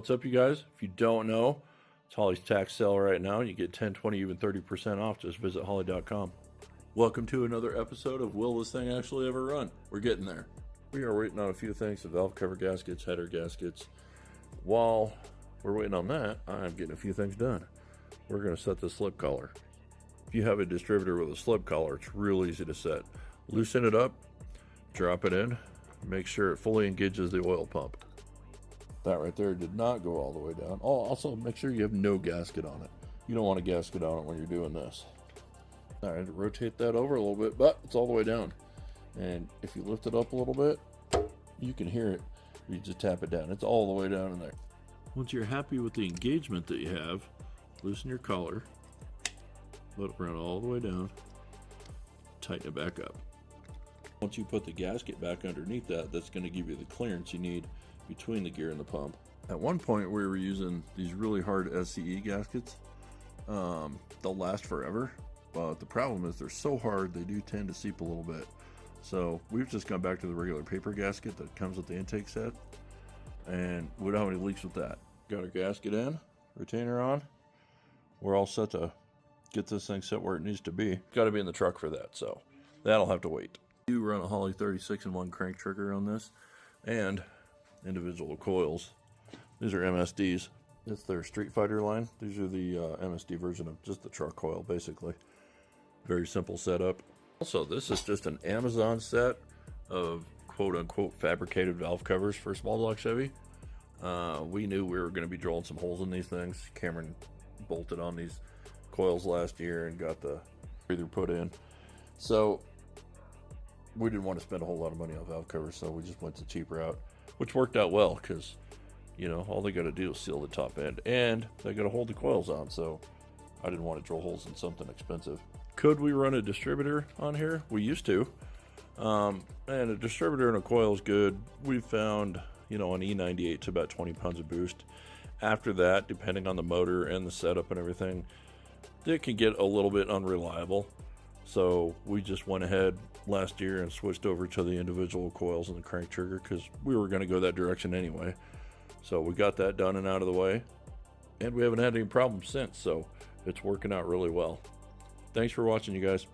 What's up, you guys? If you don't know, it's Holley's tax sale right now. You get 10, 20, even 30% off. Just visit Holley.com. Welcome to another episode of Will This Thing Actually Ever Run? We're getting there. We are waiting on a few things, the valve cover gaskets, header gaskets. While we're waiting on that, I'm getting a few things done. We're going to set the slip collar. If you have a distributor with a slip collar, it's real easy to set. Loosen it up, drop it in, make sure it fully engages the oil pump. That right there did not go all the way down. Oh, also make sure you have no gasket on it. You don't want a gasket on it when you're doing this. All right, rotate that over a little bit, but it's all the way down. And if you lift it up a little bit, you can hear it. You just tap it down. It's all the way down in there. Once you're happy with the engagement that you have, loosen your collar, let it run all the way down, tighten it back up. Once you put the gasket back underneath that, that's going to give you the clearance you need between the gear and the pump. At one point we were using these really hard SCE gaskets. They'll last forever, but the problem is they're so hard they do tend to seep a little bit. So we've just gone back to the regular paper gasket that comes with the intake set, and we don't have any leaks with that. Got our gasket in, retainer on. We're all set to get this thing set where it needs to be. Got to be in the truck for that, so that'll have to wait. You run a Holley 36-in-1 crank trigger on this, and individual coils. These are MSDs. It's their Street Fighter line. These are the MSD version of just the truck coil, basically. Very simple setup. Also, this is just an Amazon set of quote-unquote fabricated valve covers for a small block Chevy. We knew we were going to be drilling some holes in these things. Cameron bolted on these coils last year and got the breather put in. So we didn't want to spend a whole lot of money on valve covers, so we just went the cheap route, which worked out well because, you know, all they got to do is seal the top end and they got to hold the coils on. So I didn't want to drill holes in something expensive. Could we run a distributor on here? We used to. And a distributor and a coil is good. We found, you know, an E98 to about 20 pounds of boost. After that, depending on the motor and the setup and everything, it can get a little bit unreliable. So we just went ahead last year and switched over to the individual coils and the crank trigger because we were going to go that direction anyway. So we got that done and out of the way, and we haven't had any problems since, so it's working out really well. Thanks for watching, you guys.